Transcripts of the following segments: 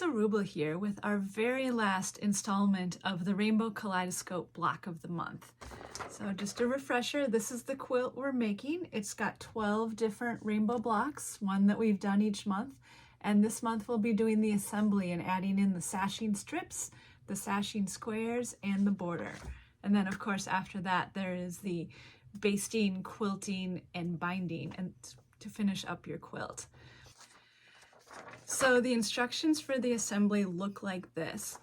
Rubel here with our very last installment of the Rainbow Kaleidoscope block of the month. So just a refresher, this is the quilt we're making. It's got 12 different rainbow blocks, one that we've done each month. And this month we'll be doing the assembly and adding in the sashing strips, the sashing squares, and the border. And then of course after that there is the basting, quilting, and binding and to finish up your quilt. So the instructions for the assembly look like this.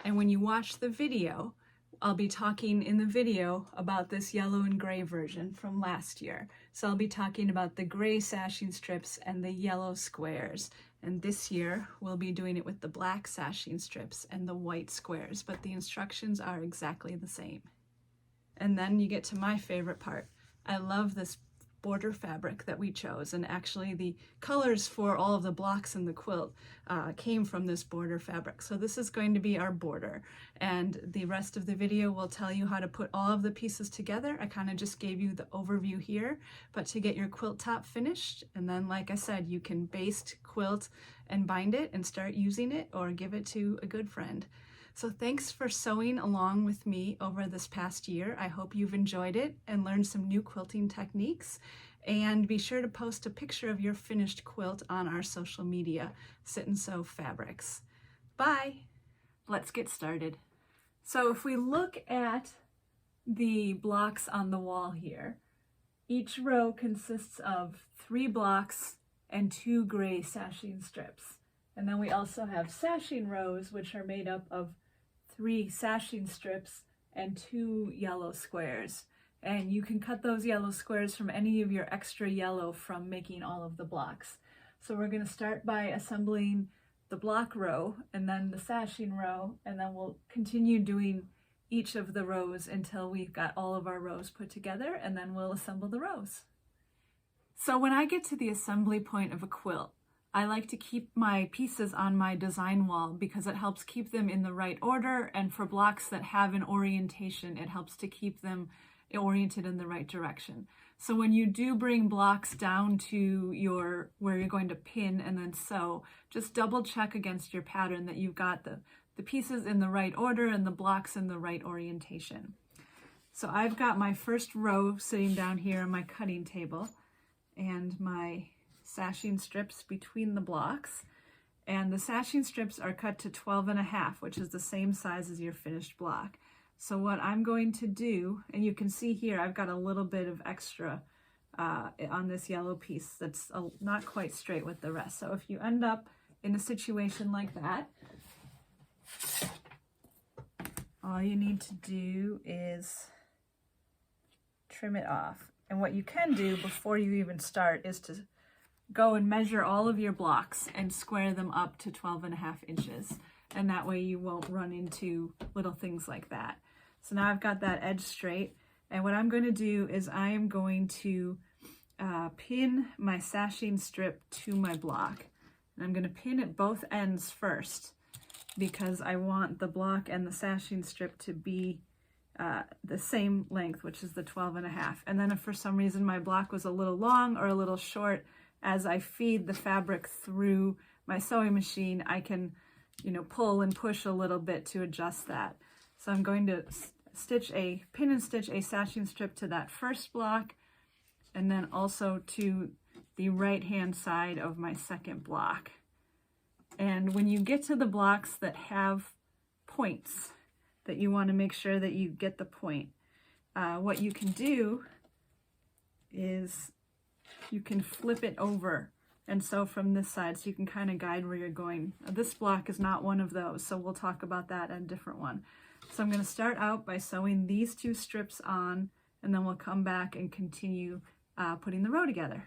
And when you watch the video, I'll be talking in the video about this yellow and gray version from last year. So I'll be talking about the gray sashing strips and the yellow squares. And this year we'll be doing it with the black sashing strips and the white squares, but the instructions are exactly the same. And then you get to my favorite part. I love this border fabric that we chose, and actually the colors for all of the blocks in the quilt came from this border fabric. So this is going to be our border, and the rest of the video will tell you how to put all of the pieces together. I kind of just gave you the overview here, but to get your quilt top finished, and then like I said, you can baste, quilt, and bind it and start using it or give it to a good friend. So thanks for sewing along with me over this past year. I hope you've enjoyed it and learned some new quilting techniques. And be sure to post a picture of your finished quilt on our social media, Sit and Sew Fabrics. Bye! Let's get started. So if we look at the blocks on the wall here, each row consists of 3 blocks and 2 gray sashing strips. And then we also have sashing rows, which are made up of 3 sashing strips and 2 yellow squares. And you can cut those yellow squares from any of your extra yellow from making all of the blocks. So we're going to start by assembling the block row and then the sashing row, and then we'll continue doing each of the rows until we've got all of our rows put together, and then we'll assemble the rows. So when I get to the assembly point of a quilt, I like to keep my pieces on my design wall because it helps keep them in the right order, and for blocks that have an orientation, it helps to keep them oriented in the right direction. So when you do bring blocks down to where you're going to pin and then sew, just double check against your pattern that you've got the pieces in the right order and the blocks in the right orientation. So I've got my first row sitting down here on my cutting table and my sashing strips between the blocks, and the sashing strips are cut to 12.5, which is the same size as your finished block. So what I'm going to do, and you can see here I've got a little bit of extra on this yellow piece that's not quite straight with the rest. So if you end up in a situation like that, all you need to do is trim it off. And what you can do before you even start is to go and measure all of your blocks and square them up to 12.5 inches. And that way you won't run into little things like that. So now I've got that edge straight. And what I'm going to do is I am going to pin my sashing strip to my block. And I'm going to pin at both ends first because I want the block and the sashing strip to be the same length, which is the 12.5. And then if for some reason my block was a little long or a little short, as I feed the fabric through my sewing machine, I can, pull and push a little bit to adjust that. So I'm going to pin and stitch a sashing strip to that first block, and then also to the right hand side of my second block. And when you get to the blocks that have points, that you want to make sure that you get the point, what you can do is you can flip it over and sew from this side, so you can kind of guide where you're going. This block is not one of those, so we'll talk about that in a different one. So I'm going to start out by sewing these 2 strips on, and then we'll come back and continue putting the row together.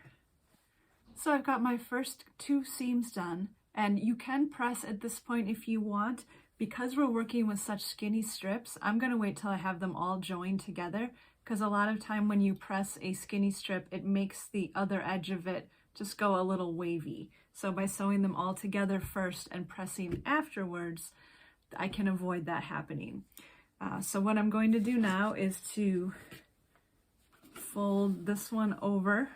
So I've got my first 2 seams done, and you can press at this point if you want. Because we're working with such skinny strips, I'm going to wait till I have them all joined together, because a lot of time when you press a skinny strip, it makes the other edge of it just go a little wavy. So by sewing them all together first and pressing afterwards, I can avoid that happening. So what I'm going to do now is to fold this one over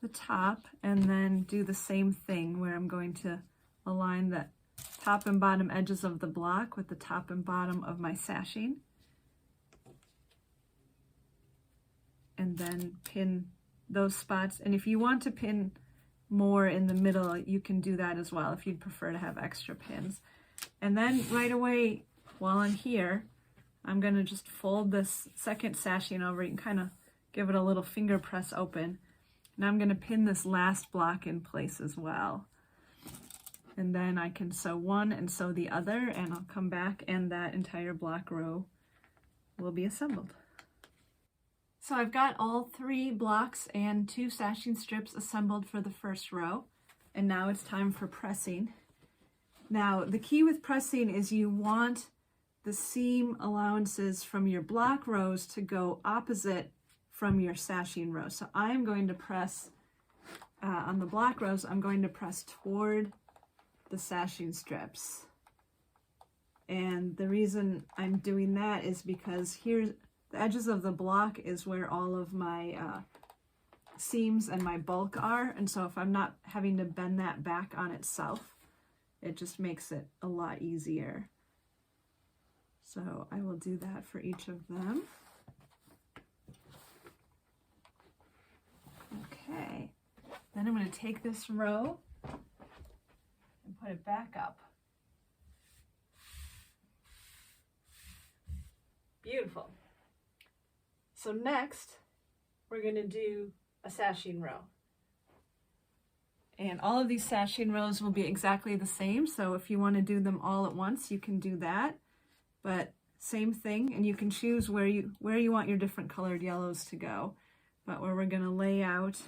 the top and then do the same thing where I'm going to align the top and bottom edges of the block with the top and bottom of my sashing. And then pin those spots. And if you want to pin more in the middle, you can do that as well if you'd prefer to have extra pins. And then right away, while I'm here, I'm going to just fold this second sashing over. You can kind of give it a little finger press open. And I'm going to pin this last block in place as well. And then I can sew one and sew the other, and I'll come back and that entire block row will be assembled. So I've got all 3 blocks and 2 sashing strips assembled for the first row, and now it's time for pressing. Now the key with pressing is you want the seam allowances from your block rows to go opposite from your sashing rows. So I'm going to press, on the block rows, I'm going to press toward the sashing strips. And the reason I'm doing that is because here, the edges of the block is where all of my seams and my bulk are, and so if I'm not having to bend that back on itself, it just makes it a lot easier. So I will do that for each of them. Okay, then I'm going to take this row and put it back up. Beautiful. So next, we're going to do a sashing row. And all of these sashing rows will be exactly the same, so if you want to do them all at once, you can do that. But same thing, and you can choose where you want your different colored yellows to go. But where we're going to lay out,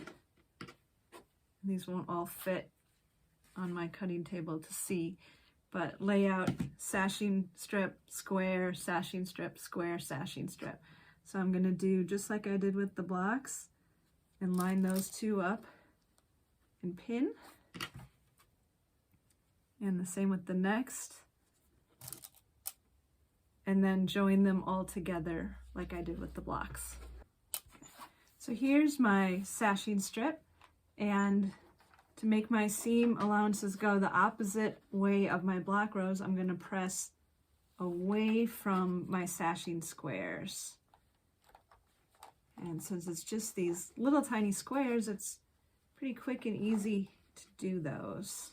these won't all fit on my cutting table to see, but lay out sashing strip, square, sashing strip, square, sashing strip. So I'm going to do just like I did with the blocks and line those 2 up and pin. And the same with the next. And then join them all together like I did with the blocks. So here's my sashing strip, and to make my seam allowances go the opposite way of my block rows, I'm going to press away from my sashing squares. And since it's just these little tiny squares, it's pretty quick and easy to do those.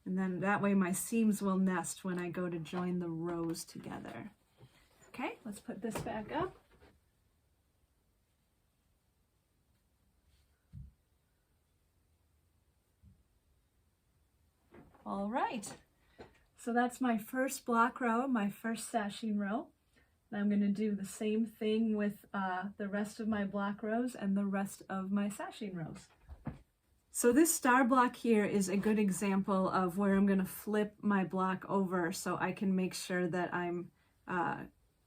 And then that way my seams will nest when I go to join the rows together. Okay, let's put this back up. All right, so that's my first block row, my first sashing row. And I'm going to do the same thing with the rest of my block rows and the rest of my sashing rows. So this star block here is a good example of where I'm going to flip my block over so I can make sure that I'm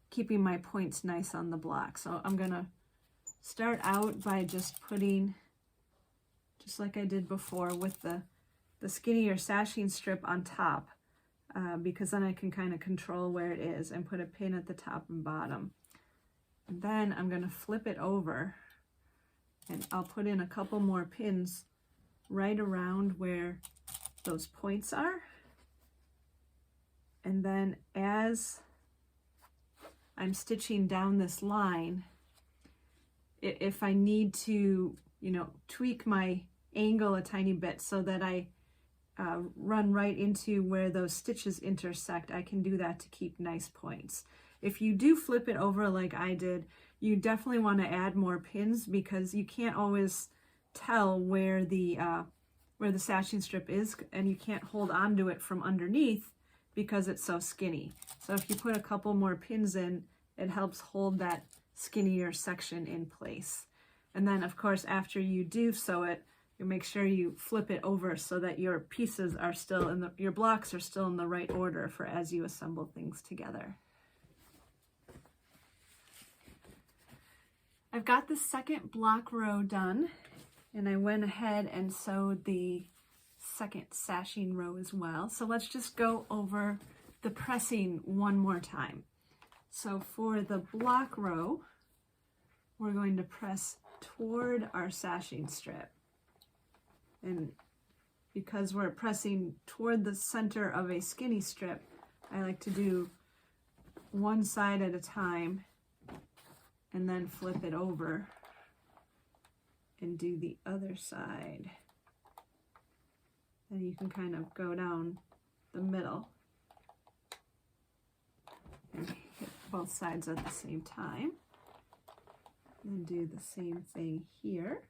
keeping my points nice on the block. So I'm going to start out by just putting, just like I did before with the skinnier sashing strip on top, because then I can kind of control where it is and put a pin at the top and bottom. And then I'm going to flip it over and I'll put in a couple more pins right around where those points are. And then as I'm stitching down this line, if I need to, tweak my angle a tiny bit so that I run right into where those stitches intersect, I can do that to keep nice points. If you do flip it over like I did, you definitely want to add more pins because you can't always tell where the sashing strip is, and you can't hold on to it from underneath because it's so skinny. So if you put a couple more pins in, it helps hold that skinnier section in place. And then of course after you do sew it, you make sure you flip it over so that your pieces are still your blocks are still in the right order for as you assemble things together. I've got the second block row done, and I went ahead and sewed the second sashing row as well. So let's just go over the pressing one more time. So for the block row, we're going to press toward our sashing strip. And because we're pressing toward the center of a skinny strip, I like to do one side at a time and then flip it over and do the other side. And you can kind of go down the middle and hit both sides at the same time. And do the same thing here.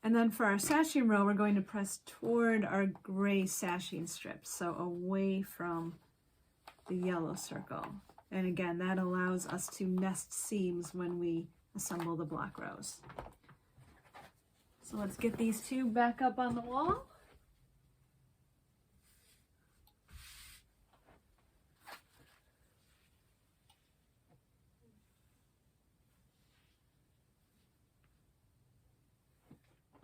And then for our sashing row, we're going to press toward our gray sashing strips, so away from the yellow circle. And again, that allows us to nest seams when we assemble the block rows. So let's get these two back up on the wall.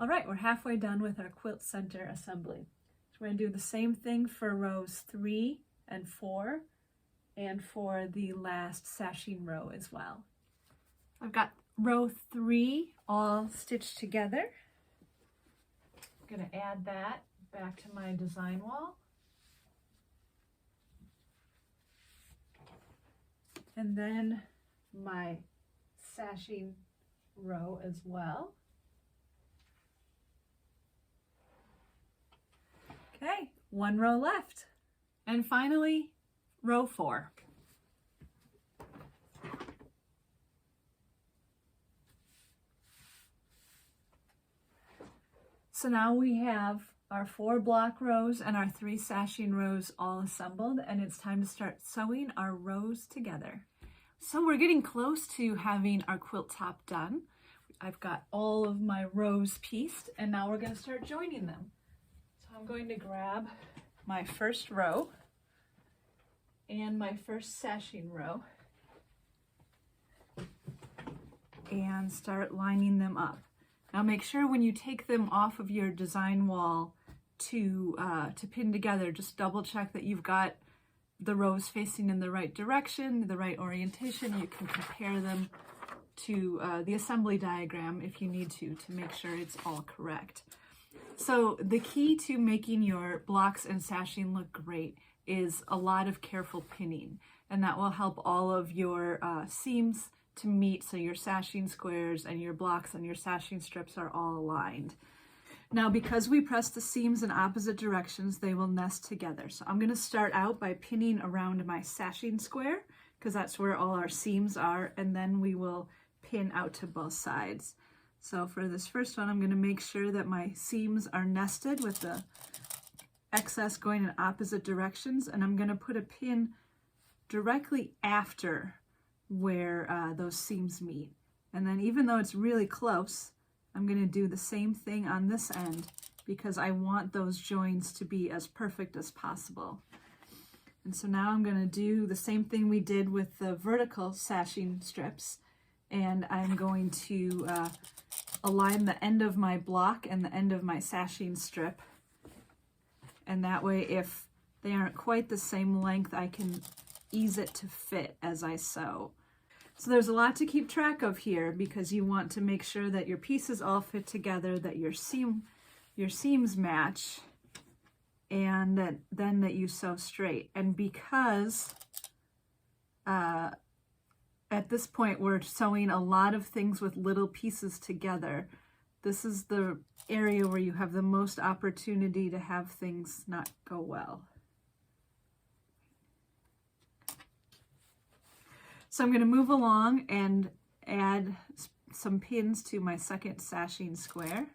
All right, we're halfway done with our quilt center assembly. So we're going to do the same thing for rows 3 and 4 and for the last sashing row as well. I've got row 3 all stitched together. I'm going to add that back to my design wall. And then my sashing row as well. Okay, one row left. And finally, row 4. So now we have our 4 block rows and our 3 sashing rows all assembled, and it's time to start sewing our rows together. So we're getting close to having our quilt top done. I've got all of my rows pieced, and now we're going to start joining them. I'm going to grab my first row and my first sashing row and start lining them up. Now make sure when you take them off of your design wall to pin together, just double check that you've got the rows facing in the right direction, the right orientation. You can compare them to the assembly diagram if you need to make sure it's all correct. So the key to making your blocks and sashing look great is a lot of careful pinning, and that will help all of your seams to meet, so your sashing squares and your blocks and your sashing strips are all aligned. Now, because we press the seams in opposite directions, they will nest together. So I'm going to start out by pinning around my sashing square, because that's where all our seams are, and then we will pin out to both sides. So for this first one, I'm going to make sure that my seams are nested with the excess going in opposite directions, and I'm going to put a pin directly after where those seams meet. And then even though it's really close, I'm going to do the same thing on this end because I want those joins to be as perfect as possible. And so now I'm going to do the same thing we did with the vertical sashing strips, and I'm going to align the end of my block and the end of my sashing strip, and that way if they aren't quite the same length, I can ease it to fit as I sew. So there's a lot to keep track of here because you want to make sure that your pieces all fit together, that your seams match, and that you sew straight. And because at this point we're sewing a lot of things with little pieces together, this is the area where you have the most opportunity to have things not go well. So I'm going to move along and add some pins to my second sashing square.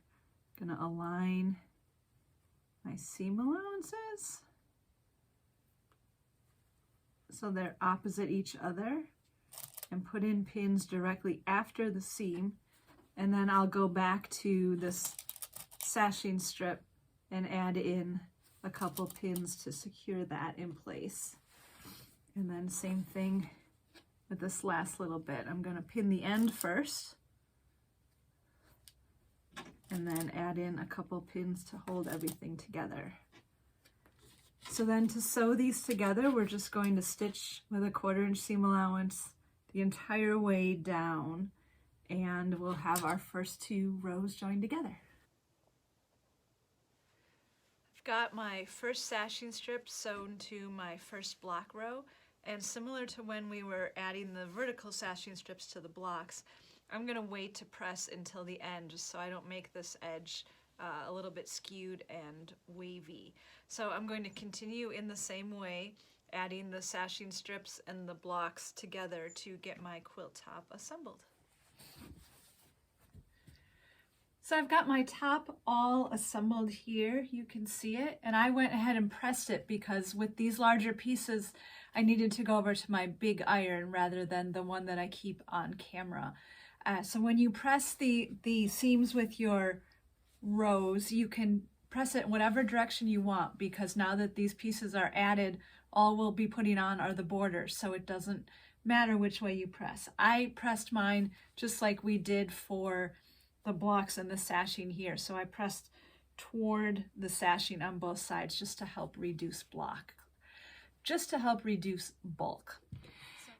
I'm going to align my seam allowances so they're opposite each other, and put in pins directly after the seam, and then I'll go back to this sashing strip and add in a couple pins to secure that in place. And then same thing with this last little bit. I'm going to pin the end first and then add in a couple pins to hold everything together. So then to sew these together, we're just going to stitch with a 1/4 inch seam allowance the entire way down, and we'll have our first 2 rows joined together. Got my first sashing strip sewn to my first block row, and similar to when we were adding the vertical sashing strips to the blocks, I'm going to wait to press until the end just so I don't make this edge a little bit skewed and wavy. So I'm going to continue in the same way, adding the sashing strips and the blocks together to get my quilt top assembled. So I've got my top all assembled here, you can see it, and I went ahead and pressed it because with these larger pieces I needed to go over to my big iron rather than the one that I keep on camera. So when you press the seams with your rows, you can press it in whatever direction you want, because now that these pieces are added, all we'll be putting on are the borders, so it doesn't matter which way you press. I pressed mine just like we did for the blocks and the sashing here. So I pressed toward the sashing on both sides just to help reduce bulk.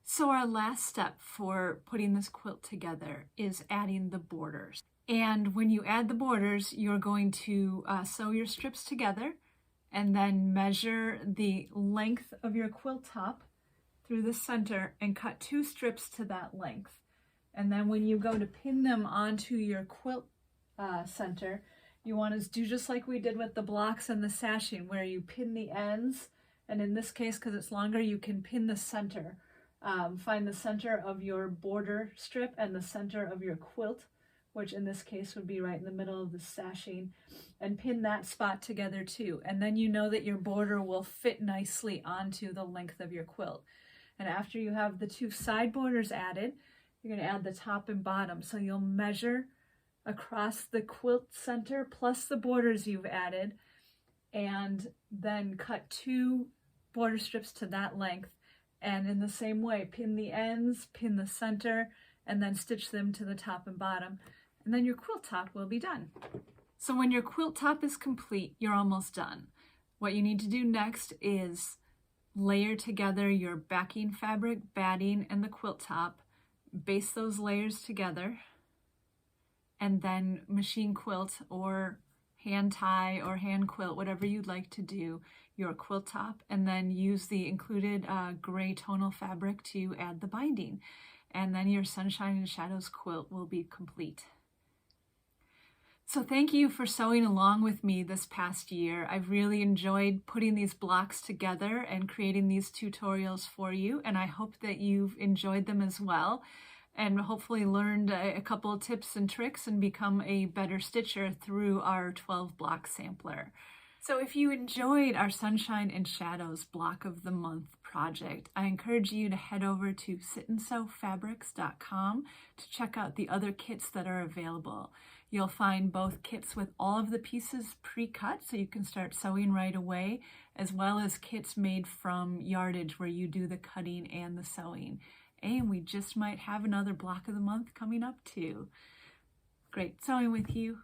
So our last step for putting this quilt together is adding the borders. And when you add the borders, you're going to sew your strips together and then measure the length of your quilt top through the center and cut 2 strips to that length. And then when you go to pin them onto your quilt center, you want to do just like we did with the blocks and the sashing, where you pin the ends, and in this case, because it's longer, you can pin the center. Find the center of your border strip and the center of your quilt, which in this case would be right in the middle of the sashing, and pin that spot together too. And then you know that your border will fit nicely onto the length of your quilt. And after you have the 2 side borders added, you're going to add the top and bottom. So you'll measure across the quilt center plus the borders you've added, and then cut 2 border strips to that length. And in the same way, pin the ends, pin the center, and then stitch them to the top and bottom. And then your quilt top will be done. So when your quilt top is complete, you're almost done. What you need to do next is layer together your backing fabric, batting, and the quilt top. Baste those layers together, and then machine quilt or hand tie or hand quilt, whatever you'd like to do, your quilt top, and then use the included gray tonal fabric to add the binding. And then your Sunshine and Shadows quilt will be complete. So thank you for sewing along with me this past year. I've really enjoyed putting these blocks together and creating these tutorials for you, and I hope that you've enjoyed them as well, and hopefully learned a couple of tips and tricks and become a better stitcher through our 12 block sampler. So if you enjoyed our Sunshine and Shadows Block of the Month project, I encourage you to head over to sitandsewfabrics.com to check out the other kits that are available. You'll find both kits with all of the pieces pre-cut so you can start sewing right away, as well as kits made from yardage where you do the cutting and the sewing. And we just might have another Block of the Month coming up too. Great sewing with you.